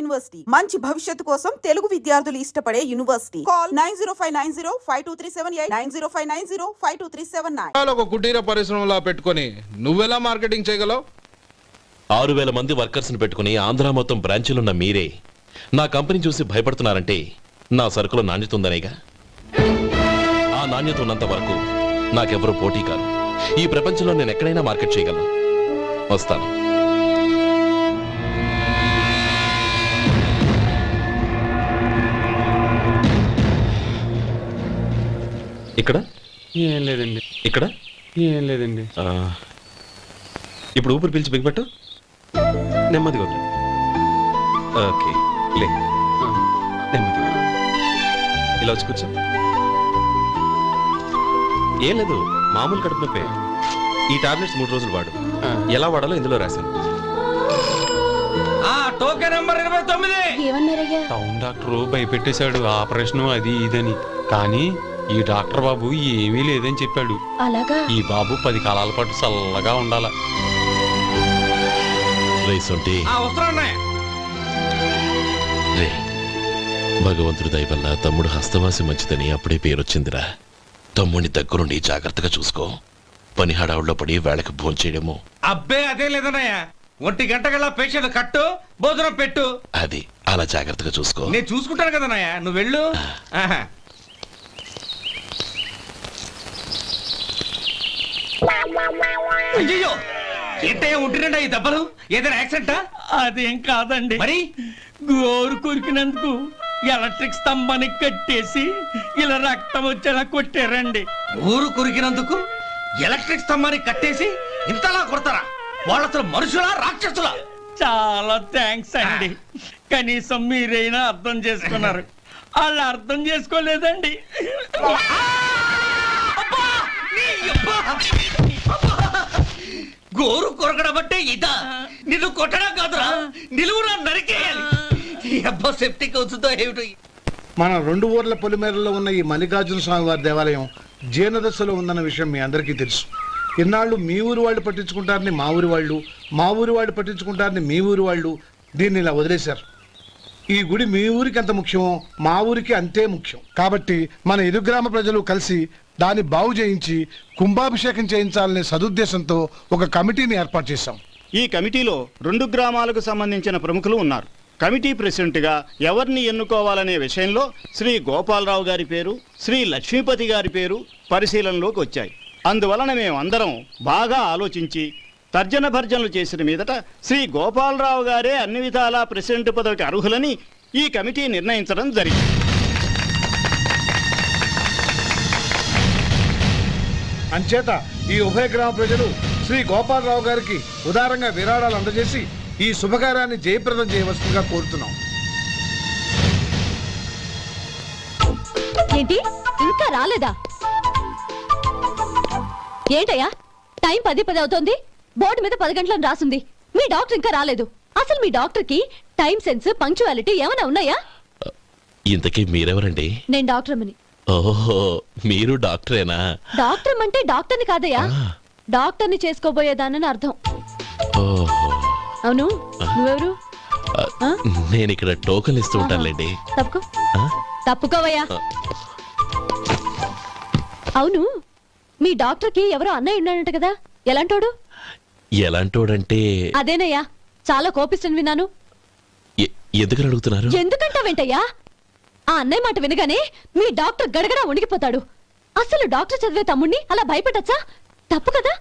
University మంచి భవిష్యత్తు కోసం తెలుగు విద్యార్థులు ఇష్టపడే యూనివర్సిటీ. కాల్ 9059052378 9059052379. ఒక కుటీర పరిశ్రమలా పెట్టుకొని నువ్వెలా మార్కెటింగ్ చేయగలవు? 6000 మంది వర్కర్స్ ని పెట్టుకుని ఆంధ్ర మొత్తం బ్రాంచీలున్న మీరే నా కంపెనీ చూసి భయపడుతున్నారంటే నా సరుకులో నాణ్యత ఉందనేగా. ఆ నాణ్యత ఉన్నంత వరకు నాకెవరూ పోటీ కాదు. ఈ ప్రపంచంలో నేను ఎక్కడైనా మార్కెట్ చేయగలను. వస్తాను. ఇక్కడ ఏం లేదండి. ఇక్కడ ఏం లేదండి. ఇప్పుడు ఊపిరి పీల్చి బిగ్బట్టు నెమ్మదిగా వదిలే. ఓకే లే, నెమ్మదిగా ఇలా వచ్చి కూర్చో. ఏం లేదు, మామూలు కడుపు నొప్పే. ఈ టాబ్లెట్స్ 3 రోజులు వాడు. ఎలా వాడాలో ఇందులో రాశాను. Token number 29. టౌన్ డాక్టర్ భయపెట్టేశాడు, ఆపరేషన్ అది ఇదని. కానీ ఈ డాక్టర్ బాబు ఏమీ లేదని చెప్పాడు. అలాగా? ఈ బాబు 10 కాలాల పాటు చల్లగా ఉండాల. భగవంతుడి దయ వల్ల తమ్ముడు హస్తవాసి మంచిదని అప్పుడే పేరొచ్చిందిరా. తమ్ముడిని దగ్గరుండి జాగ్రత్తగా చూసుకో. పని హడావుల్లో పడి వేళకి భోంచేయడము. అబ్బే అదే లేదన్నయ్య. 1 గంటకల్లా పేషెంట్ కట్టు, భోజనం పెట్టు. అది అలా జాగ్రత్తగా చూసుకో. నేను చూసుకుంటాను కదన్నయ్య, నువ్వు వెళ్ళు. అయ్యో, ఏంటయ్యా ఉంటున్నాడా ఈ దెబ్బలు? ఏదైనా యాక్సిడెంటా? అదేం కాదండి, మరి గోరు కొరికినందుకు ఎలక్ట్రిక్ స్తంభాన్ని కట్టేసి ఇలా రక్తం వచ్చేలా కొట్టారండి. ఊరు కొరికినందుకు ఎలక్ట్రిక్ స్తంభాన్ని కట్టేసి ఇంతలా కొడతారా? వాళ్ళతో మనుషులా రాక్షసులా? చాలా థ్యాంక్స్ అండి. కనీసం మీరైనా అర్థం చేసుకున్నారు. వాళ్ళు అర్థం చేసుకోలేదండి. గోరు కొరకడం అంటే ఇదా? నిన్ను కొట్టడం కాదురా, నిలువురా నరికేయాలి. అబ్బా సెప్టిక్ అవుతుందో ఏమిటో. మన 2 ఊర్ల పొలిమేరలో ఉన్న ఈ మల్లికార్జున స్వామి వారి దేవాలయం జీర్ణదశలో ఉందన్న విషయం మీ అందరికీ తెలుసు. ఇన్నాళ్ళు మీ ఊరు వాళ్ళు పట్టించుకుంటారని మా ఊరి వాళ్ళు, మా ఊరి వాళ్ళు పట్టించుకుంటారని మీ ఊరి వాళ్ళు దీన్ని ఇలా వదిలేశారు. ఈ గుడి మీ ఊరికి ఎంత ముఖ్యమో మా ఊరికి అంతే ముఖ్యం. కాబట్టి మన ఇరు గ్రామ ప్రజలు కలిసి దాన్ని బాగు చేయించి కుంభాభిషేకం చేయించాలనే సదుద్దేశంతో ఒక కమిటీని ఏర్పాటు చేశాం. ఈ కమిటీలో 2 గ్రామాలకు సంబంధించిన ప్రముఖులు ఉన్నారు. కమిటీ ప్రెసిడెంట్గా ఎవరిని ఎన్నుకోవాలనే విషయంలో శ్రీ గోపాలరావు గారి పేరు, శ్రీ లక్ష్మీపతి గారి పేరు పరిశీలనలోకి వచ్చాయి. అందువలన మేమందరం బాగా ఆలోచించి తర్జన భర్జనలు చేసిన మీదట శ్రీ గోపాలరావు గారే అన్ని విధాలా ప్రెసిడెంట్ పదవికి అర్హులని ఈ కమిటీ నిర్ణయించడం జరిగింది. అంచేత ఈ ఉభయ గ్రామ ప్రజలు శ్రీ గోపాలరావు గారికి ఉదారంగా విరాళాలు అందజేసి ఈ శుభకార్యాన్ని జయప్రదం చేయవలసిందిగా కోరుతున్నాం. ఏంటి ఇంకా రాలేదా? ఏంటయ్యా, టైం 10 అవుతోంది. బోర్డు మీద 10 గంటలను రాసుంది. మీ డాక్టర్ ఇంకా రాలేదు. అసలు మీ డాక్టర్ కి టైం సెన్స్, పంక్చువాలిటీ ఏమైనా ఉన్నాయా? ఇంతకీ మీరెవరండి? నేను డాక్టర్ అమ్మని. ఓహో, మీరు డాక్టరేనా? డాక్టర్ అంటే డాక్టర్ని కాదయ్యా, డాక్టర్ని చేసుకోబోయేదానని అర్థం. ఓహో, అవును, నువ్వెవరు? నేను ఇక్కడ టోకన్ ఇస్తూ ఉంటానులేండి. తప్పుకో, తప్పుకోవయ్యా. అవును, మీ డాక్టర్ కి ఎవరో అన్నయ్య ఉన్నాడంట కదా, ఎలాంటోడు? ఎలాంటోడంటే అదేనయ్యా, చాలా కోపిష్టని విన్నాను. ఎందుకని అడుగుతున్నారు? ఎందుకంటావేంటయ్యా? ఆ అన్నయ్య మాట వినగానే మీ డాక్టర్ గడగడా వణికిపోతాడు. అసలు డాక్టర్ చదివే తమ్ముణ్ణి అలా భయపెట్టచ్చా? తప్పు కదా?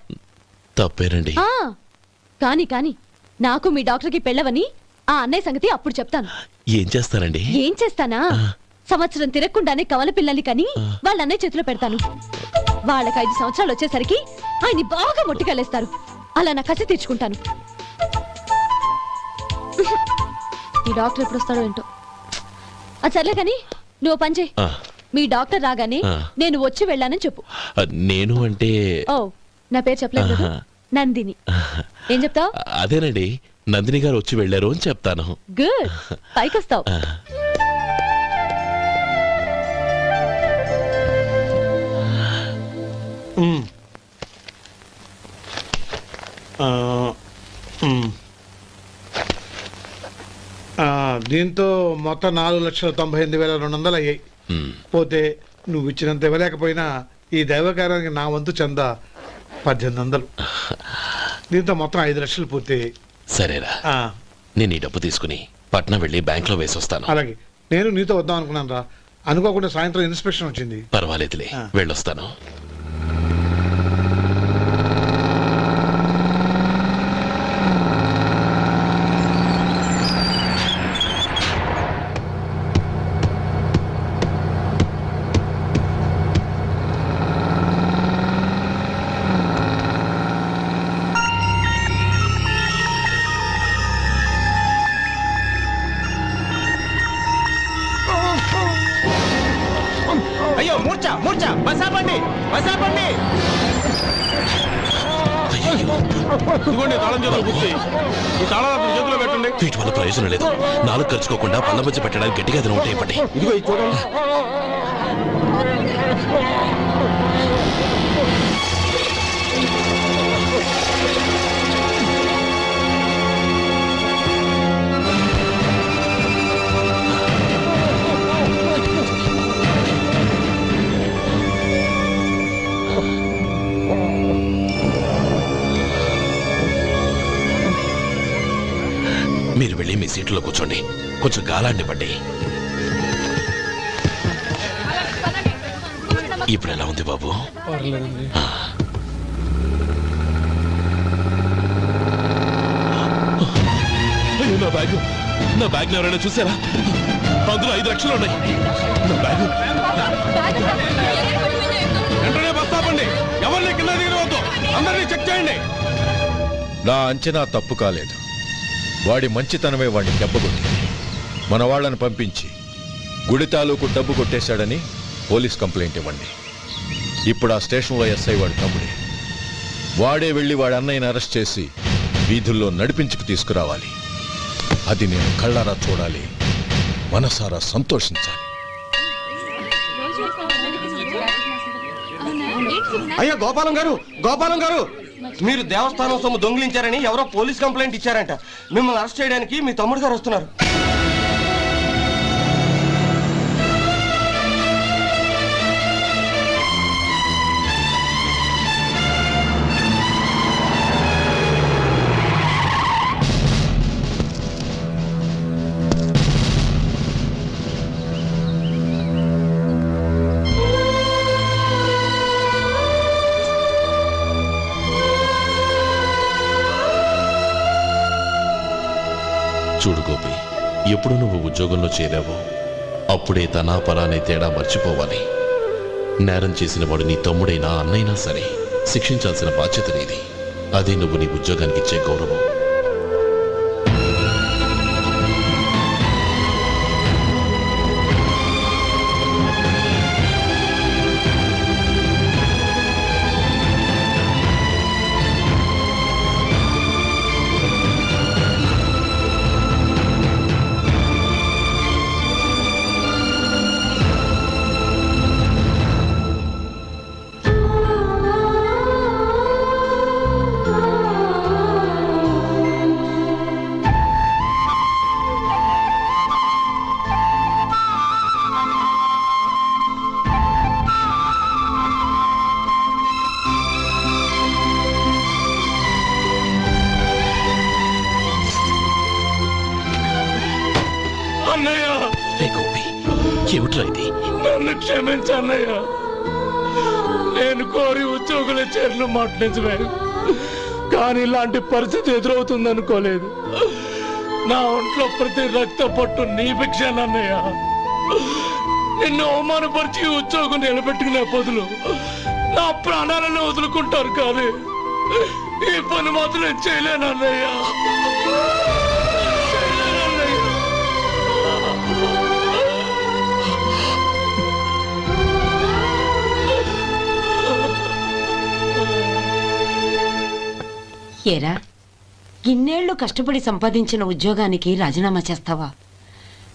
తప్పేనండి. కాని కాని నాకు మీ డాక్టర్కి పెళ్ళవని ఆ అన్నయ్య సంగతి అప్పుడు చెప్తాను. ఏం చేస్తానండి? ఏం చేస్తానా, సంవత్సరం తిరగకుండానే కవల పిల్లల్ని కని వాళ్ళ అన్నయ్య చేతిలో పెడతాను. వాళ్ళకి 5 సంవత్సరాలు వచ్చేసరికి ఆయన్ని బాగా మొట్టికెళ్ళేస్తారు. అలా నా కసి తీర్చుకుంటాను. ఈ డాక్టర్ ఎప్పుడు వస్తాడో ఏంటో. అది సర్లే కానీ నువ్వు పని చేయి. మీ డాక్టర్ రాగానే నేను వచ్చి వెళ్ళానని చెప్పు. నేను అంటే ఓ, నా పేరు చెప్పలేదు కదా, నందిని. ఏం చెప్తావు? అదేనండి, నందిని గారు వచ్చి వెళ్ళారు అని చెప్తాను. గుడ్, పైకి వస్తావు. దీంతో మొత్తం 4,98,200 అయ్యాయి. పోతే నువ్వు ఇచ్చినంత ఇవ్వలేకపోయినా ఈ దైవకార్యానికి నా వంతు చందా 1,800. దీంతో మొత్తం 5 లక్షలు పూర్తయ్యాయి. సరేరా, ఆ, నేను ఈ డబ్బు తీసుకుని పట్నం వెళ్ళి బ్యాంక్లో వేసి వస్తాను. అలాగే. నేను నీతో వద్దాం అనుకున్నాను రా, అనుకోకుండా సాయంత్రం ఇన్స్పెక్షన్ వచ్చింది. పర్వాలేదులే, ఆ. వెళ్ళొస్తాను. అయ్యో మూర్ఛ మూర్ఛ బసాపండి బసాపండి. ఇదిగోండి తాళం చేతులు గుర్తి. ఈ తాళాలు చేతిలో పెట్టండి. వీటి వల్ల ప్రయోజనం లేదు. నాలుగు ఖర్చుకోకుండా పళ్ళ మధ్య పెట్టడానికి గట్టిగా అది నోట్ ఇవ్వండి. ఇదిగో ఇది చూడండి. మీరు వెళ్ళి మీ సీట్లో కూర్చోండి, కొంచెం గాలాన్ని పట్టి. ఇప్పుడు ఎలా ఉంది బాబు? అయ్యో, నా బ్యాగ్ ఎవరైనా చూసారా? అందులో 5 లక్షలు ఉన్నాయి. నా బ్యాగ్ వెంటనే బస్ ఆపండి. ఎవరిని కింద దిగవద్దు. అందరినీ చెక్ చేయండి. నా అంచనా తప్పు కాలేదు. వాడి మంచితనమే వాడిని దెబ్బకొట్టింది. మన వాళ్ళని పంపించి గుడి తాలూకు డబ్బు కొట్టేశాడని పోలీస్ కంప్లైంట్ ఇవ్వండి. ఇప్పుడు ఆ స్టేషన్లో ఎస్ఐ వాడి తమ్ముడే. వాడే వెళ్ళి వాడి అన్నయ్యని అరెస్ట్ చేసి వీధుల్లో నడిపించుకు తీసుకురావాలి. అది నేను కళ్ళారా చూడాలి, మనసారా సంతోషించాలి. అయ్యో గోపాలం గారు, గోపాలం గారు, మీరు దేవస్థానం సొమ్ము దొంగిలించారని ఎవరో పోలీస్ కంప్లైంట్ ఇచ్చారంట. మిమ్మల్ని అరెస్ట్ చేయడానికి మీ తమ్ముడు గారు వస్తున్నారు. చూడు గోపి, ఎప్పుడు నువ్వు ఉద్యోగంలో చేరావో అప్పుడే తనా పరా అనే తేడా మర్చిపోవాలి. నేరం చేసిన వాడు నీ తమ్ముడైనా అన్నైనా సరే శిక్షించాల్సిన బాధ్యత నీది. అదే నువ్వు నీ ఉద్యోగానికి ఇచ్చే గౌరవం. అన్నయ్య, రే గోపి, ఏమిట్రా ఇది? నన్ను క్షమించన్నయ్య. నేను కోరి ఉద్యోగుల చేరిన మాట నిజమే, కానీ ఇలాంటి పరిస్థితి ఎదురవుతుంది అనుకోలేదు. నా ఒంట్లో ప్రతి రక్త పట్టు నీ భిక్షానన్నయ్య. నిన్ను అవమానపరిచి ఉద్యోగం నిలబెట్టుకునే బదులు నా ప్రాణాలను వదులుకుంటారు, కానీ ఈ పని మాత్రం నేను చేయలేనన్నయ్య. ఏరా, ఇన్నేళ్లు కష్టపడి సంపాదించిన ఉద్యోగానికి రాజీనామా చేస్తావా?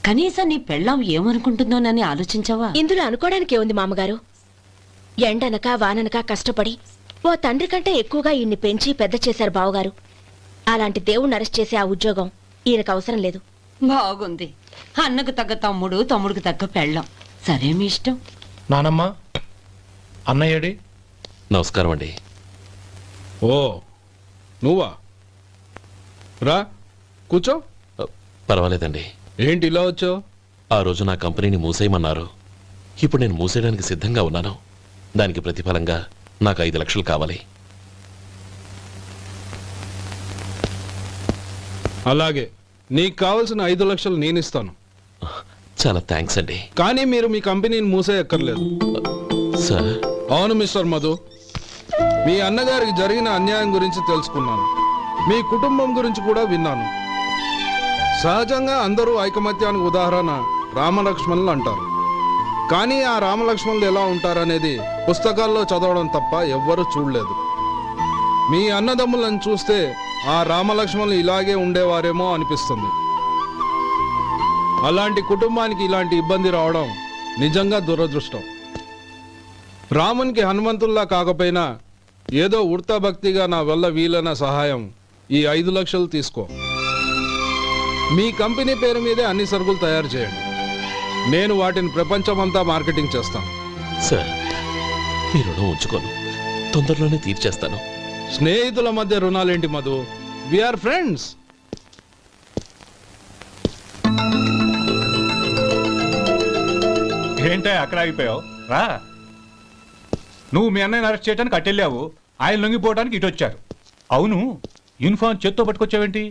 కనీసం నీ పెళ్ళాం ఏమనుకుంటుందోనని ఆలోచించావా? ఇందులో అనుకోవడానికి ఏముంది మామగారు? ఎండనక వాననక కష్టపడి ఓ తండ్రి కంటే ఎక్కువగా ఈయన్ని పెంచి పెద్ద చేశారు బావగారు. అలాంటి దేవుణ్ణి అరెస్ట్ చేసే ఆ ఉద్యోగం ఈయనకు అవసరం లేదు. బాగుంది. అన్నకు తగ్గ తమ్ముడు, తమ్ముడికి తగ్గ పెళ్ళం. సరే మీ ఇష్టం. నానమ్మ అన్నయ్యడి. నమస్కారం అండి. ఓ నువ్వా? రా కూర్చో. పర్వాలేదండి. ఏంటి ఇలా వచ్చావు? ఆ రోజు నా కంపెనీని మూసేయమన్నారు. ఇప్పుడు నేను మూసేయడానికి సిద్ధంగా ఉన్నాను. దానికి ప్రతిఫలంగా నాకు 5 లక్షలు కావాలి. అలాగే, నీకు కావాల్సిన 5 లక్షలు నేను ఇస్తాను. చాలా థ్యాంక్స్ అండి. కానీ మీరు మీ కంపెనీని మూసేయక్కర్లేదు. సార్, అవును మిస్టర్ మధు, మీ అన్నగారికి జరిగిన అన్యాయం గురించి తెలుసుకున్నాను. మీ కుటుంబం గురించి కూడా విన్నాను. సహజంగా అందరూ ఐకమత్యానికి ఉదాహరణ రామలక్ష్మణులు అంటారు. కానీ ఆ రామలక్ష్మణులు ఎలా ఉంటారనేది పుస్తకాల్లో చదవడం తప్ప ఎవ్వరూ చూడలేదు. మీ అన్నదమ్ములను చూస్తే ఆ రామలక్ష్మణులు ఇలాగే ఉండేవారేమో అనిపిస్తుంది. అలాంటి కుటుంబానికి ఇలాంటి ఇబ్బంది రావడం నిజంగా దురదృష్టం. రామునికి హనుమంతుల్లా కాకపోయినా ఏదో ఉడతా భక్తిగా నా వల్ల వీలైన సహాయం ఈ 5 లక్షలు తీసుకో. మీ కంపెనీ పేరు మీదే అన్ని సరుకులు తయారు చేయండి. నేను వాటిని ప్రపంచమంతా మార్కెటింగ్ చేస్తాను. సార్, మీ రుణం ఉంచుకోను. తొందరలోనే తీర్చేస్తాను. స్నేహితుల మధ్య రుణాలేంటి మధు? We are friends. ఏంటే అక్కడ ఆగిపోయావు? రా. నువ్వు మీ అన్నయ్యని అరెస్ట్ చేయడానికి అట్టెళ్ళావు, ఆయన లొంగిపోవడానికి ఇటు వచ్చారు. అవును, యూనిఫామ్ చేత్తో పట్టుకొచ్చావేంటి?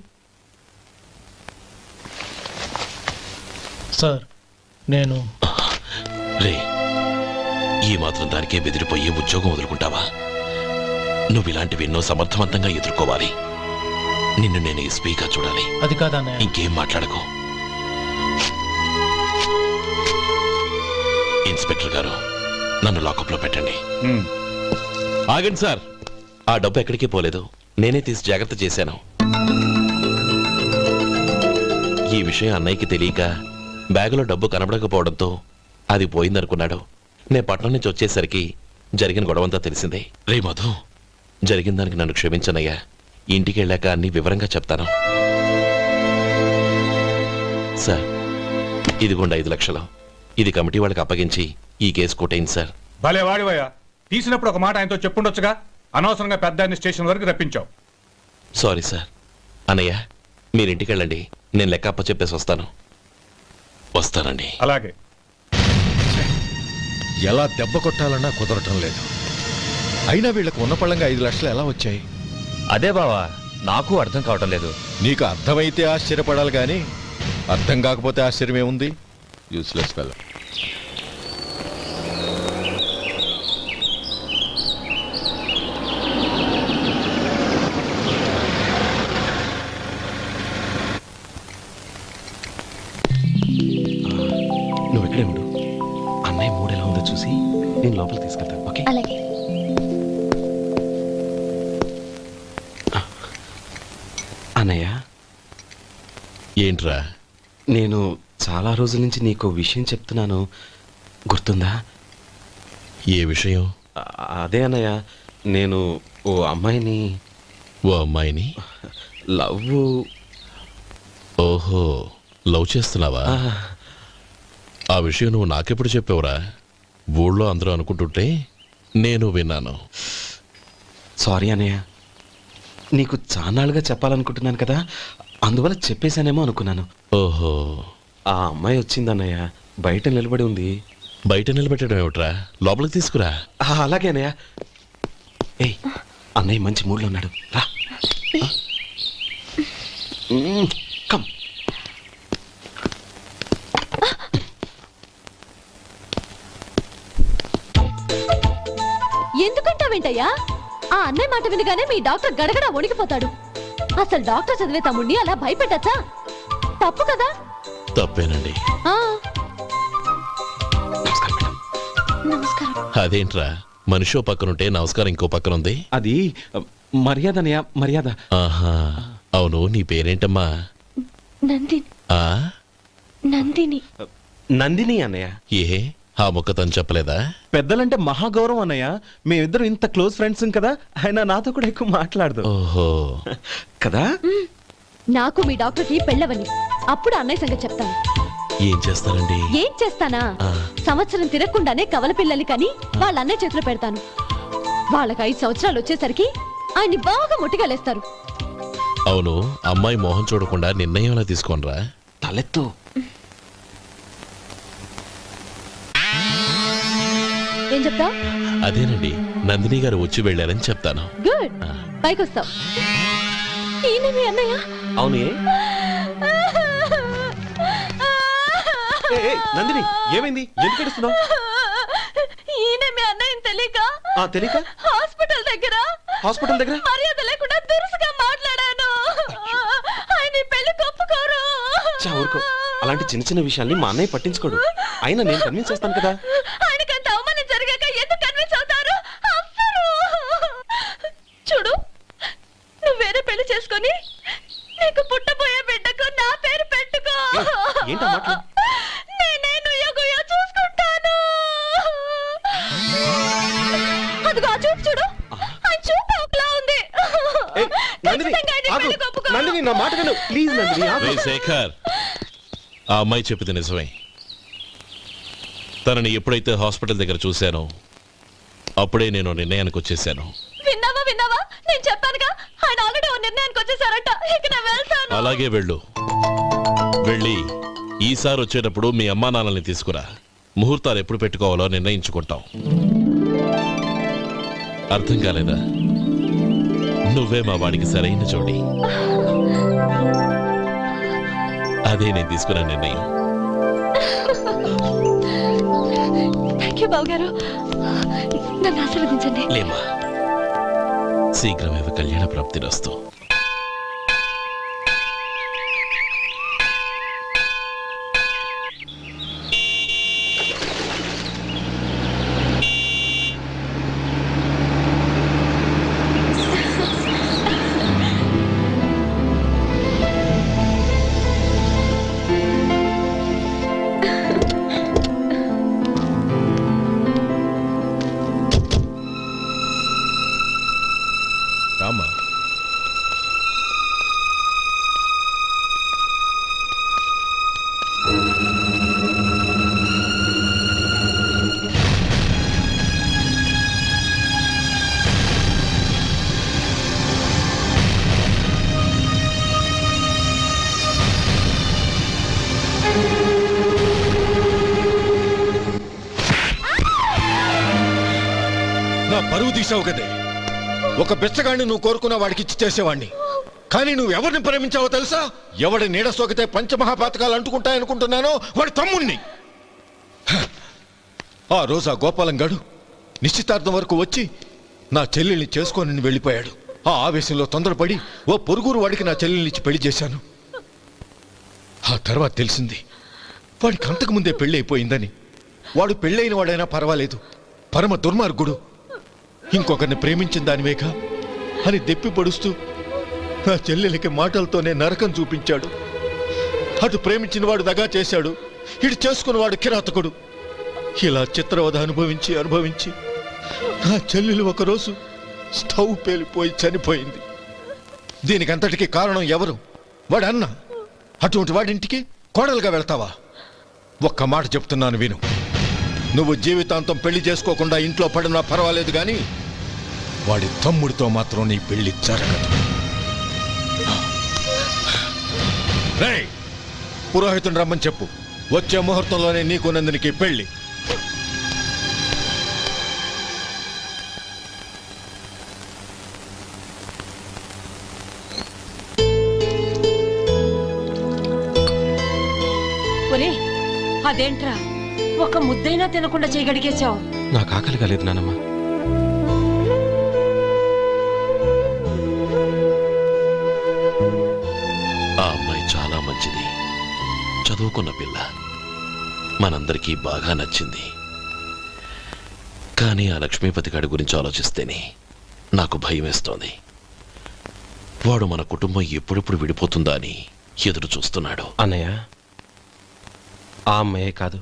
సార్, నేను రే, ఈ మాత్రం దానికే బెదిరిపోయి ఉద్యోగం వదులుకుంటావా? నువ్వు ఇలాంటివి ఎన్నో సమర్థవంతంగా ఎదుర్కోవాలి. నిన్ను నేను ఎస్పీగా చూడాలి. అది కాదన్నయ్య. ఇంకేం మాట్లాడకు. ఇన్స్పెక్టర్ గారు, నన్ను లాకప్లో పెట్టండి. ఆగండి సార్, ఆ డబ్బు ఎక్కడికి పోలేదు. నేనే తీసి జాగ్రత్త చేశాను. ఈ విషయం అన్నయ్యకి తెలియక బ్యాగులో డబ్బు కనబడకపోవడంతో అది పోయిందనుకున్నాడు. నే పట్నం నుంచి వచ్చేసరికి జరిగిన గొడవంతా తెలిసిందే. రే మధు, జరిగిన దానికి నన్ను క్షమించనయ్యా. ఇంటికి వెళ్ళాక అన్ని వివరంగా చెప్తాను. సార్, ఇదిగోండి 5 లక్షలు. ఇది కమిటీ వాళ్ళకి అప్పగించి ఈ కేసు కొట్టేయండి సార్. భలే వాడివయ్యా, తీసినప్పుడు ఒక మాట ఆయనతో చెప్పుండొచ్చుగా. అనవసరంగా పెద్ద ఆయన స్టేషన్ వరకు రప్పించావు. Sorry sir. అన్నయ్య, మీరింటికి వెళ్ళండి. నేను లెక్క అప్ప చెప్పేసి వస్తానండి. అలాగే. ఎలా దెబ్బ కొట్టాలన్నా కుదరటం లేదు. అయినా వీళ్ళకు ఉన్న పళ్ళంగా 5 లక్షలు ఎలా వచ్చాయి? అదే బావా, నాకు అర్థం కావటం లేదు. నీకు అర్థమైతే ఆశ్చర్యపడాలి కానీ అర్థం కాకపోతే ఆశ్చర్యమే ఉంది. Useless fellow. నువ్వు ఇక్కడే ఉండు. అన్నయ్య మూడు ఎలా ఉందో చూసి నేను లోపలికి తీసుకెళ్తాను. ఓకే? అలాగే. అన్నయ్య, ఏంట్రా? నేను చాలా రోజుల నుంచి నీకు విషయం చెప్తున్నాను, గుర్తుందా? ఏ విషయం? అదే అన్నయ్య, నేను ఓ అమ్మాయిని లవ్. ఓహో, లవ్ చేస్తున్నావా? ఆ విషయం నువ్వు నాకెప్పుడు చెప్పావురా? ఊళ్ళో అందరూ అనుకుంటుంటే నేను విన్నాను. సారీ అన్నయ్య, నీకు చాన్నాళ్ళుగా చెప్పాలనుకుంటున్నాను కదా, అందువల్ల చెప్పేశానేమో అనుకున్నాను. ఓహో, ఆ అమ్మాయి వచ్చిందన్నయ్య, బయట నిలబడి ఉంది. బయట నిలబెట్టడం ఏమిట్రా? లోపలికి తీసుకురా. అలాగే అన్నయ్య. ఏయ్, అన్నయ్య మంచి మూడ్లో ఉన్నాడు, రా. కమ్. ఎందుకంటావేంటయ్యా? ఆ అన్నయ్య మాట వినగానే మీ డాక్టర్ గడగడ వణికిపోతాడు. అసలు డాక్టర్ చదివే తమ్ముడిని అలా భయపెట్టచ్చా? తప్పు కదా? తప్పేనండి. నమస్కారం. అదేంట్రా, మనిషో పక్కనుంటే నమస్కారం ఇంకో పక్కన ఉంది? అది మర్యాద అన్నయ్య, మర్యాద. ఆహా, అవును, నీ పేరేంటమ్మా? నందిని. ఆ, నందిని. నందిని అన్నయ్య. ఏ, ఆ మొక్క తను చెప్పలేదా? పెద్దలంటే మహాగౌరవం అన్నయ్య. మేమిద్దరం ఇంత క్లోజ్ ఫ్రెండ్స్ కదా, ఆయన నాతో కూడా ఎక్కువ మాట్లాడదు. ఓహో, కదా? నాకు మీ డాక్టర్కి పెళ్ళవని, అప్పుడు అన్నయ్య సంగతి చెప్తాను. ఏం చేస్తారండి? ఏం చేస్తానా? సంవత్సరం తిరగకుండానే కవల పిల్లల్ని కని వాళ్ళ అన్నయ్య చేతిలో పెడతాను. వాళ్ళకి 5 సంవత్సరాలు వచ్చేసరికి ఆయన్ని బాగా ముట్టిగలేస్తారు. అవును, అమ్మాయి మోహం చూడకుండా నిర్ణయం ఎలా తీసుకోనరా? తలెత్తు. ఏం చెప్తా? అదేనండి, నందిని గారు వచ్చి వెళ్ళారని చెప్తాను. గుడ్, పైకొస్తావు. ఈయన మీ అన్నయ్య? అవును. నందిని, ఏమైంది? ఎందుకు ఏడుస్తున్నావు? ఈయన మీ అన్నయ్యని తెలియక తెలియక హాస్పిటల్ దగ్గర మర్యాద లేకుండా దురుసుగా మాట్లాడాను. ఆయన ఈ పెళ్లి ఒప్పుకోరు. ఊరుకో, అలాంటి చిన్న చిన్న విషయాల్ని మా అన్నయ్య పట్టించుకోడు. అయినా నేను కన్విన్స్ చేస్తాను కదా. ఆయనకంత అవమానం జరిగాక ఎందుకు కన్విన్స్ అవుతారు? అవ్వరు. చూడు, నువ్వు వేరే పెళ్లి చేసుకొని నీకు పుట్టబోయే బిడ్డకు నా పేరు పెట్టుకో. ఏంటా మాటలు? నేనే నుయ్యగుయ్య చూసుకుంటాను. అదిగో ఆ చూపు చూడు, ఆ చూపు ఒకలా ఉంది. ఖచ్చితంగా ఆయన ఈ పెళ్లికి ఒప్పుకోరు. నందిని, నా మాట విను ప్లీజ్. నందిని, రేయ్ శేఖర్, ఆ అమ్మాయి చెప్పింది నిజమే. తనని ఎప్పుడైతే హాస్పిటల్ దగ్గర చూశానో అప్పుడే నేను నిర్ణయానికి వచ్చేసాను. విన్నావా? నేను చెప్పానుగా, ఆయన ఆల్రెడీ ఓ నిర్ణయానికి వచ్చేసారట. ఇక నేను వెళ్తాను. అలాగే వెళ్ళి ఈసారి వచ్చేటప్పుడు మీ అమ్మా నాన్నల్ని తీసుకురా. ముహూర్తాలు ఎప్పుడు పెట్టుకోవాలో నిర్ణయించుకుంటాం. అర్థం కాలేదా? నువ్వే మా వాడికి సరైన జోడి. అదే నేను తీసుకున్న నిర్ణయం. థ్యాంక్ యూ బావగారు, నన్ను ఆశీర్వదించండి. లేమా, శీఘ్రమేవ కళ్యాణ ప్రాప్తిరస్తు. రామా, నా పరువు తీసావు కదే. ఒక బిచ్చగాడిని నువ్వు కోరుకున్న వాడికి ఇచ్చి చేసేవాడిని. కానీ నువ్వు ఎవరిని ప్రేమించావో తెలుసా? ఎవడి నీడ సోకితే పంచమహాపాతకాలు అంటుకుంటాయనుకుంటున్నానో వాడి తమ్ముణ్ణి. ఆ రోజు ఆ గోపాలం గాడు నిశ్చితార్థం వరకు వచ్చి నా చెల్లెల్ని చేసుకొని వెళ్ళిపోయాడు. ఆ ఆవేశంలో తొందరపడి ఓ పొరుగురు వాడికి నా చెల్లెల్ని ఇచ్చి పెళ్లి చేశాను. ఆ తర్వాత తెలిసింది వాడికి అంతకుముందే పెళ్లి అయిపోయిందని. వాడు పెళ్ళైన వాడైనా పర్వాలేదు, పరమ దుర్మార్గుడు. ఇంకొకరిని ప్రేమించిన దానివేగా అని దెప్పి పొడుస్తూ నా చెల్లెలికి మాటలతోనే నరకం చూపించాడు. అటు ప్రేమించిన వాడు దగా చేశాడు, ఇటు చేసుకున్నవాడు కిరాతకుడు. ఇలా చిత్రవద అనుభవించి నా చెల్లెలు ఒకరోజు స్టవ్ పేలిపోయి చనిపోయింది. దీనికంతటికీ కారణం ఎవరు? వాడు అన్న. అటువంటి వాడింటికి కోడలుగా వెళ్తావా? ఒక్క మాట చెప్తున్నాను విను. నువ్వు జీవితాంతం పెళ్లి చేసుకోకుండా ఇంట్లో పడినా పర్వాలేదు, కానీ వాడి తమ్ముడితో మాత్రం నీ పెళ్లి జరగదు. రేయ్, పురోహితుని రమ్మని చెప్పు. వచ్చే ముహూర్తంలోనే నీకు నందినికి పెళ్లి. ఒరే, అదేంట్రా ఒక ముద్దైనా తినకుండా చేయగడిగేశావు? నాకు ఆకలి కాలేదు నానమ్మ. ఆ అమ్మాయి చాలా మంచిది, చదువుకున్న పిల్ల, మనందరికీ బాగా నచ్చింది. కానీ ఆ లక్ష్మీపతి గారి గురించి ఆలోచిస్తేనే నాకు భయం వేస్తోంది. వాడు మన కుటుంబం ఎప్పుడెప్పుడు విడిపోతుందా అని ఎదురు చూస్తున్నాడు. అన్నయ్య, ఆ అమ్మాయే కాదు,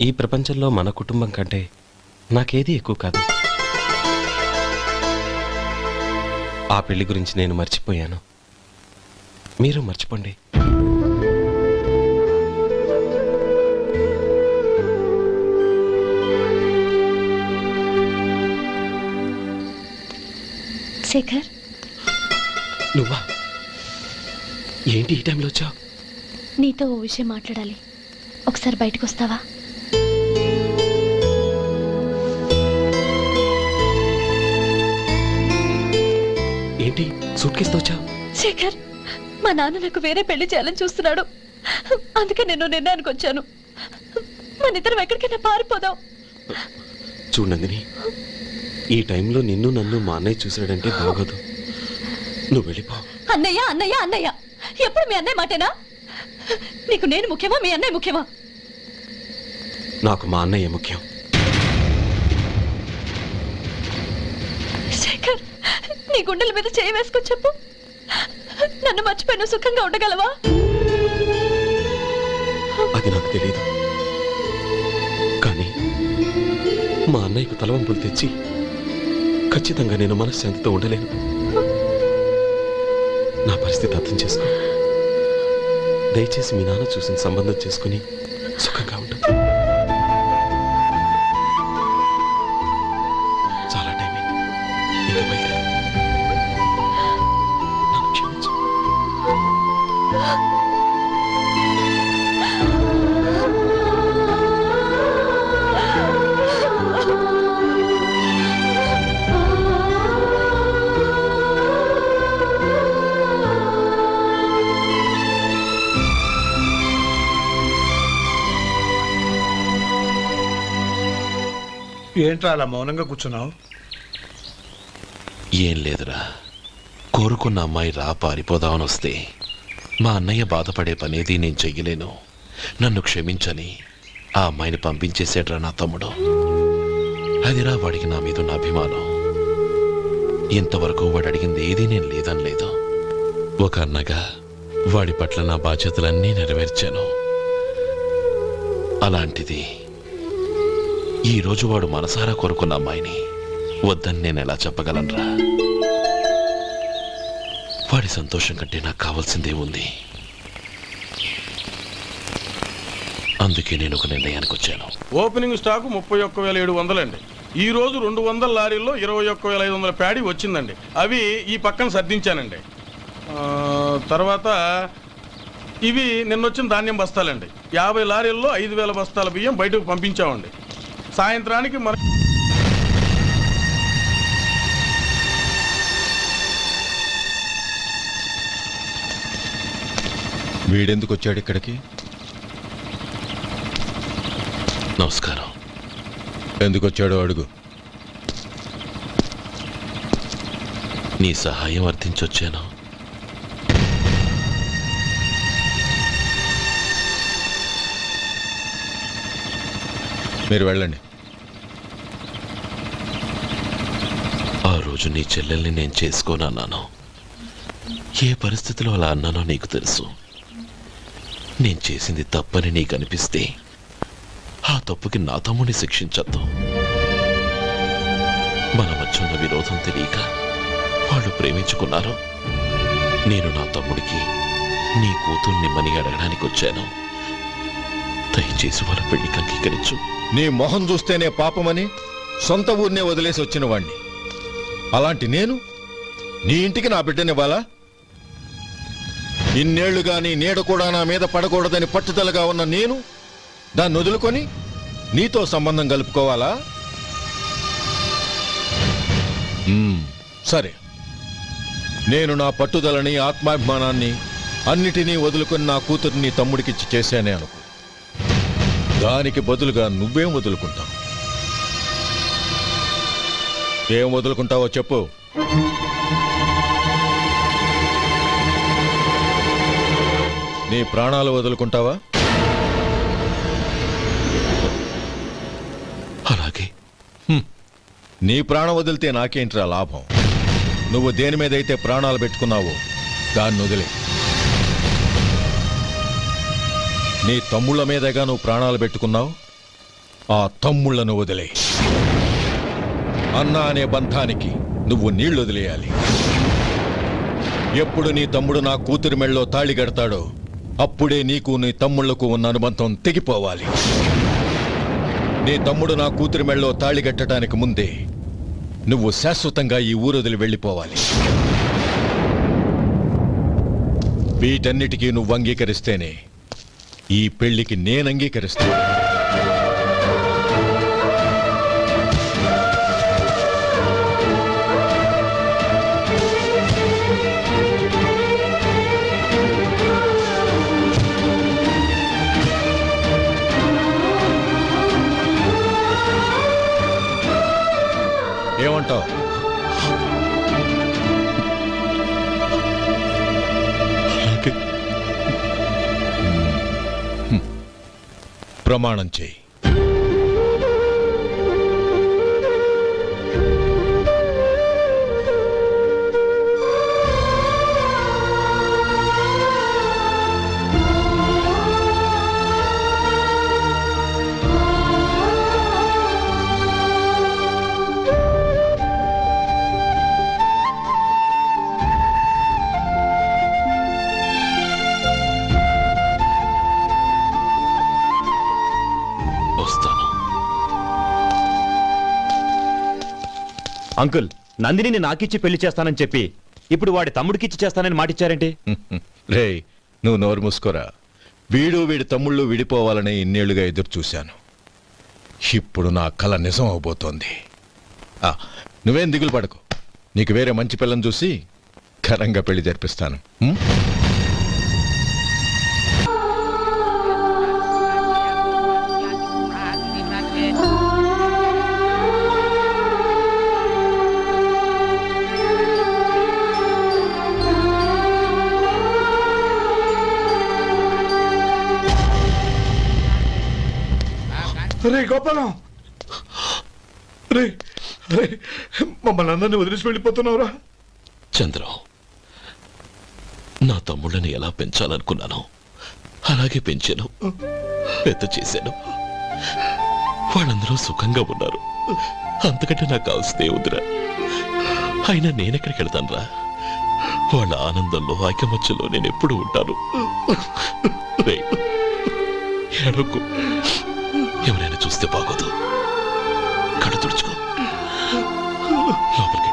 ఈ ప్రపంచంలో మన కుటుంబం కంటే నాకేది ఎక్కువ కాదు. ఆ పెళ్లి గురించి నేను మర్చిపోయాను. మీరు మర్చిపోండి. శేఖర్, నువ్వా? ఏంటి ఈ టైంలో వచ్చావు? నీతో ఓ విషయం మాట్లాడాలి. ఒకసారి బయటకు వస్తావా? ఏంటి సూట్ కేసుతో వచ్చావు? శేఖర్, మా నాన్న నాకు వేరే పెళ్లి చేయాలని చూస్తున్నాడు. అందుకే నేను నిర్ణయానికి వచ్చాను. మన ఇద్దరం ఎక్కడికైనా పారిపోదాం. చూడు నందిని, ఈ టైంలో నిన్ను నన్ను మా అన్నయ్య చూశాడంటే బాగోదు. నువ్వు వెళ్ళిపో. అన్నయ్య అన్నయ్య అన్నయ్య, ఎప్పుడు మీ అన్నయ్య మాటేనా? నీకు నేను ముఖ్యమా, మీ అన్నయ్య ముఖ్యమా? నాకు మా అన్నయ్య ముఖ్యం. శేఖర్, నీ గుండెల మీద చేయి వేసుకొని చెప్పు. నన్ను మర్చిపోయిన సుఖంగా ఉండగలవా? అది నాకు తెలియదు, కానీ మా అన్నయ్యకు తలవంపులు తెచ్చి ఖచ్చితంగా నేను మనశ్శాంతితో ఉండలేను. నా పరిస్థితి అర్థం చేసుకో. దయచేసి మీ నాన్న చూసిన సంబంధం చేసుకుని సుఖంగా ఉండు. చాలా టైం అయింది, ఇంకా బయలుదేరు. నన్ను క్షమించు. ఏంట్రా అలా మౌనంగా కూర్చున్నావు? ఏం లేదురా, కోరుకున్న అమ్మాయి పారిపోదామని వస్తే మా అన్నయ్య బాధపడే పనేది నేను చెయ్యలేను. నన్ను క్షమించని ఆ అమ్మాయిని పంపించేసాడ్రా నా తమ్ముడు. అదిరా వాడికి నా మీద ఉన్న అభిమానం. ఇంతవరకు వాడు అడిగింది ఏదీ నేను లేదని లేదు. ఒక అన్నగా వాడి పట్ల నా బాధ్యతలన్నీ నెరవేర్చాను. అలాంటిది ఈరోజు వాడు మనసారా కోరుకున్న అమ్మాయిని వద్దని నేను ఎలా చెప్పగలనురా? వాడి సంతోషం కంటే నాకు కావాల్సిందే ఉంది. అందుకే నేను ఒక నిర్ణయానికి వచ్చాను. ఓపెనింగ్ స్టాకు 31,700 అండి. ఈ రోజు 200 లారీల్లో 21,500 ప్యాడీ వచ్చిందండి. అవి ఈ పక్కన సర్దించానండి. తర్వాత ఇవి నిన్నొచ్చిన ధాన్యం బస్తాలండి. 50 లారీల్లో 5,000 బస్తాల బియ్యం బయటకు పంపించామండి. సాయంత్రానికి మన వీడెందుకు వచ్చాడు ఇక్కడికి? నమస్కారం. ఎందుకు వచ్చాడో అడుగు. నీ సహాయం అర్థించొచ్చాను. మీరు వెళ్ళండి. ఆ రోజు నీ చెల్లెల్ని నేను చేసుకోనన్నాను. ఏ పరిస్థితిలో అలా అన్నానో నీకు తెలుసు. నేను చేసింది తప్పని నీకు అనిపిస్తే ఆ తప్పుకి నా తమ్ముడిని శిక్షించద్దు. మన మధ్య ఉన్న విరోధం తెలియక వాళ్ళు ప్రేమించుకున్నారు. నేను నా తమ్ముడికి నీ కూతుర్ని మని అడగడానికి వచ్చాను. దయచేసి వాళ్ళ పెళ్లికి అంగీకరించు. నీ మొహం చూస్తేనే పాపమని సొంత ఊరినే వదిలేసి వచ్చిన వాణ్ణి. అలాంటి నేను నీ ఇంటికి నా బిడ్డనివ్వాలా? ఇన్నేళ్లుగా నీ నీడ కూడా నా మీద పడకూడదని పట్టుదలగా ఉన్న నేను దాన్ని వదులుకొని నీతో సంబంధం కలుపుకోవాలా? సరే, నేను నా పట్టుదలని ఆత్మాభిమానాన్ని అన్నిటినీ వదులుకొని నా కూతుర్ని తమ్ముడికిచ్చి చేశానే అనుకో. దానికి బదులుగా నువ్వేం వదులుకుంటావు? ఏం వదులుకుంటావో చెప్పు. నీ ప్రాణాలు వదులుకుంటావా? అలాగే. నీ ప్రాణం వదిలితే నాకేంట్రా లాభం? నువ్వు దేని మీదైతే ప్రాణాలు పెట్టుకున్నావో దాన్ని వదిలే. నీ తమ్ముళ్ళ మీదగా నువ్వు ప్రాణాలు పెట్టుకున్నావు. ఆ తమ్ముళ్లను వదిలే. అన్న అనే బంధానికి నువ్వు నీళ్లు వదిలేయాలి. ఎప్పుడు నీ తమ్ముడు నా కూతురి మెళ్ళలో తాళి కడతాడో అప్పుడే నీకు నీ తమ్ముళ్లకు ఉన్న అనుబంధం తెగిపోవాలి. నీ తమ్ముడు నా కూతురి మెళ్ళలో తాళి కట్టడానికి ముందే నువ్వు శాశ్వతంగా ఈ ఊరొదిలి వెళ్ళిపోవాలి. వీటన్నిటికీ నువ్వు అంగీకరిస్తేనే ఈ పెళ్లికి నేను అంగీకరిస్తాను. ఏమంటావు? ప్రమాణం చేయి. అంకుల్, నందిని నాకిచ్చి పెళ్లి చేస్తానని చెప్పి ఇప్పుడు వాడి తమ్ముడికిచ్చి చేస్తానని మాటిచ్చారేంటి? రే, నువ్వు నోరు మూసుకోరా. వీడి తమ్ముళ్ళు విడిపోవాలని ఇన్నేళ్లుగా ఎదురు చూశాను. ఇప్పుడు నా కల నిజం అవబోతోంది. నువ్వేం దిగులు పడకు. నీకు వేరే మంచి పిల్లని చూసి ఘనంగా పెళ్లి జరిపిస్తాను. రే గోపాలం, రే రే, మమ్మల్ని అందరినీ వదిలేసి వెళ్ళిపోతున్నావురా? చంద్రం, నా తమ్ముళ్ళని ఎలా పెంచాలనుకున్నానో అలాగే పెంచాను, పెద్ద చేశాను. వాళ్ళందరూ సుఖంగా ఉన్నారు. అంతకంటే నాకు కావాల్సిందే వద్దురా. అయినా నేనెక్కడికి వెళ్తానురా? వాళ్ళ ఆనందంలో ఐకమత్యంలో నేను ఎప్పుడు ఉంటాను. ఏడవకు. ఎవరైనా చూస్తే బాగోదు. కళ్ళు తుడుచుకో. లోపలికి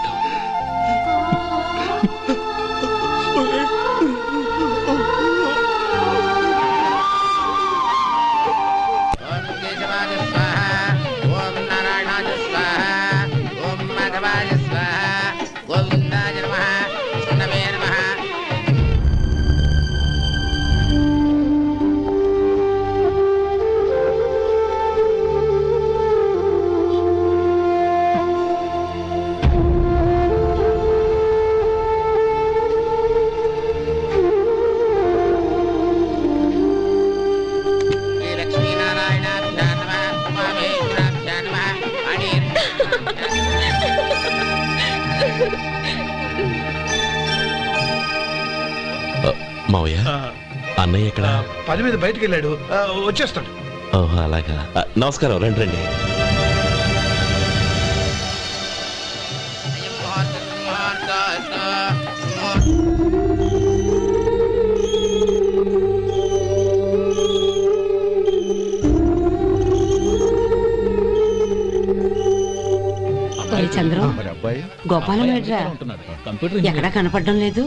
మావయ్య, అన్నయ్య ఎక్కడ? పని మీద బయటికి వెళ్ళాడు, వచ్చేస్తాడు. ఓహో, అలాగా. నమస్కారం. రండి రండి. చంద్రం, గోపాలం ఏడ్రా? ఎక్కడా కనపడడం లేదు.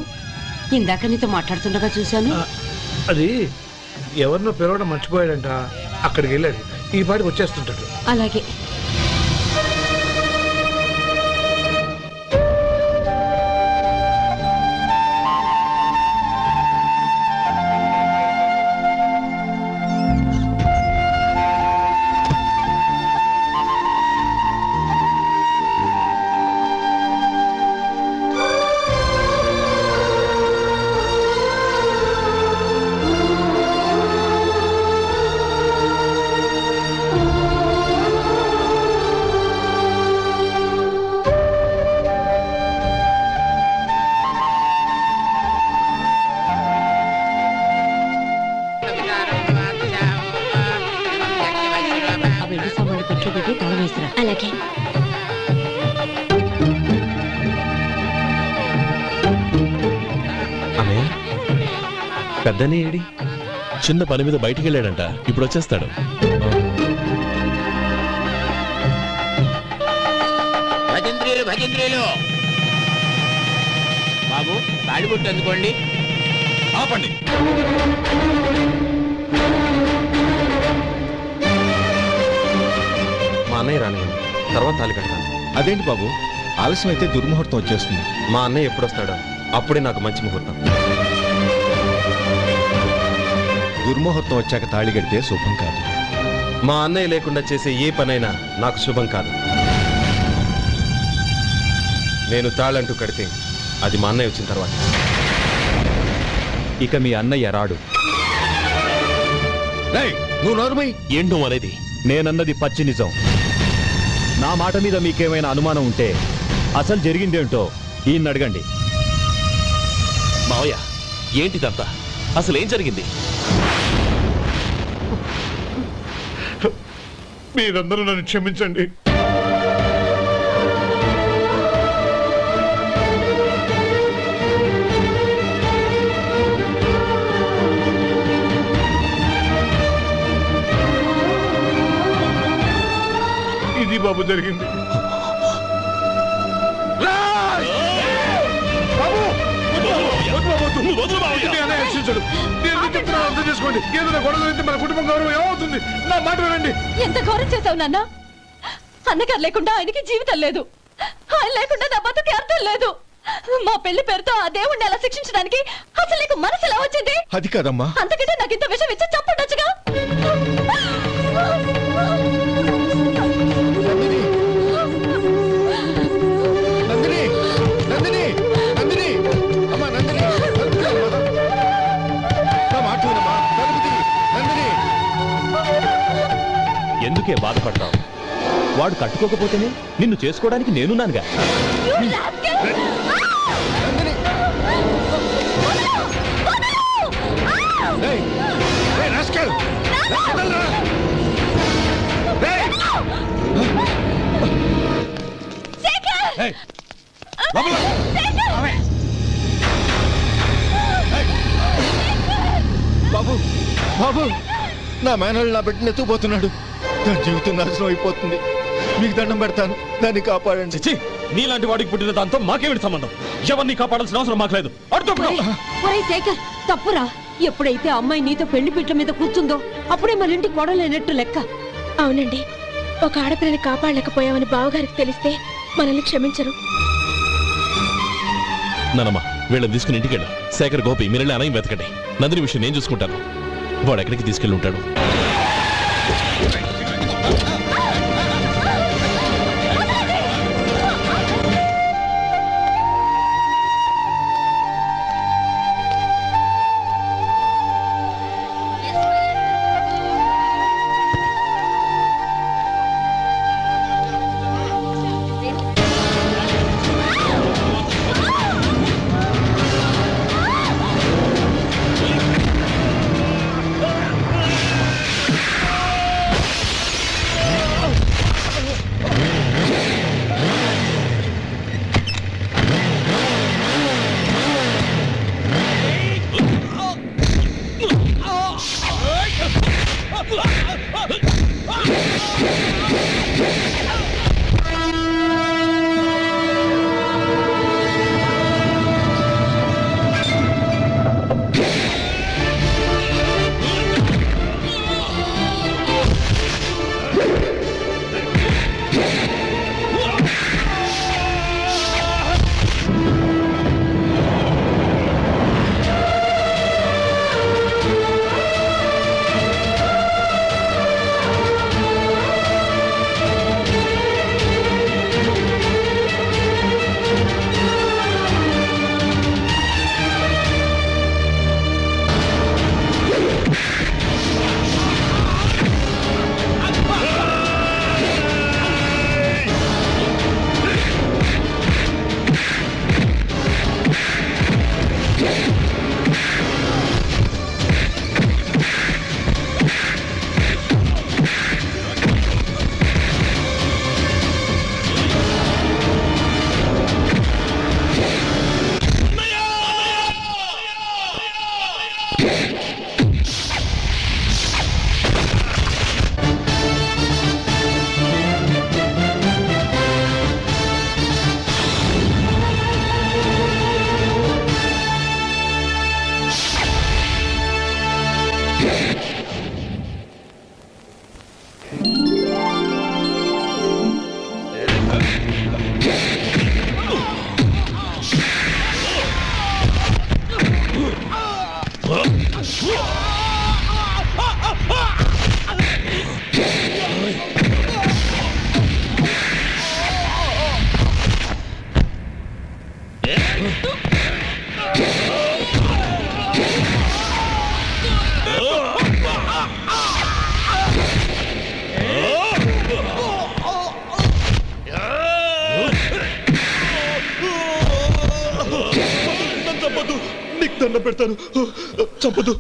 ఇందాక నీతో మాట్లాడుతుండగా చూశాను. అది ఎవరినో పిలవడం మర్చిపోయాడంట, అక్కడికి వెళ్ళాడు. ఈ పాటికి వచ్చేస్తుంటాడు. అలాగే. అలాగే. పెద్దనే ఏడి? చిన్న పని మీద బయటికి వెళ్ళాడంట, ఇప్పుడు వచ్చేస్తాడు. భజంత్రీలు భజంత్రీలు బాబు తాడిబుట్టు అందుకోండి. ఆపండి. మా అన్నయ్య రానివ్వండి, తర్వాత తాళి కడతాను. అదేంటి బాబు, ఆలస్యం అయితే దుర్ముహూర్తం వచ్చేస్తుంది. మా అన్నయ్య ఎప్పుడు వస్తాడో అప్పుడే నాకు మంచి ముహూర్తం. దుర్ముహూర్తం వచ్చాక తాళి కడితే శుభం కాదు. మా అన్నయ్య లేకుండా చేసే ఏ పనైనా నాకు శుభం కాదు. నేను తాళంటూ కడితే అది మా అన్నయ్య వచ్చిన తర్వాత. ఇక మీ అన్నయ్య రాడు. నువ్వు నోరుమై. ఏంటో అనేది? నేనన్నది పచ్చి నిజం. నా మాట మీద మీకేమైనా అనుమానం ఉంటే అసలు జరిగిందేంటో ఈయన్ని అడగండి. మావయ్య, ఏంటిదంతా? అసలు ఏం జరిగింది? మీరందరూ నన్ను క్షమించండి. ఇది బాబు జరిగింది. అర్థం చేసుకోండి. ఏదైనా గొడవ అయితే మన కుటుంబం గౌరవం ఏమవుతుంది? నా మాట వినండి. ఎంత ఘోరం చేశావు నాన్న. అన్నగారు లేకుండా ఆయనకి జీవితం లేదు, ఆయన లేకుండా నా బతుకి అర్థం లేదు. మా పెళ్లి పేరుతో ఆ దేవుణ్ణి ఎలా శిక్షించడానికి అసలు నీకు మనసు ఎలా వచ్చింది? అది కాదమ్మా. అంతకంటే నాకు ఇంత విషయం ఇచ్చి చంపడొచ్చుగా. నందిని, నందిని, నందిని, అమ్మా నందిని, నా మాట వినమ్మా. నందిని, ఎందుకే బాధపడతావు? వాడు కట్టుకోకపోతేనే నిన్ను చేసుకోవడానికి నేనున్నానుగా. బాబు, బాబు, నా మేనల్ని నా బిడ్డను ఎత్తుకుపోతున్నాడు. నా జీవితం నాశనం అయిపోతుంది. మీకు దండం పెడతాను, దాన్ని కాపాడండి. చిచ్చి, నీలాంటి వాడికి పుట్టిన దాంతో మాకేమిటి సంబంధం? ఎవరిని కాపాడాల్సిన అవసరం మాకు లేదు. ఒరేయ్ శేఖర్, తప్పురా. ఎప్పుడైతే అమ్మాయి నీతో పెళ్లి పీటల మీద కూర్చుందో అప్పుడే మన ఇంటి కొడలేనట్టు లెక్క. అవునండి, ఒక ఆడపిల్లని కాపాడలేకపోయామని బావగారికి తెలిస్తే మనల్ని క్షమించరు. నానమ్మ, వీళ్ళని తీసుకుని ఇంటికి వెళ్ళు. శేఖర్, గోపి, మీరెళ్ళి అన్నయ్య వెతకండి. నందిని విషయం నేను చూసుకుంటాను. వాడు ఎక్కడికి తీసుకెళ్ళి ఉంటాడు? దండ పెడతాను చంపదు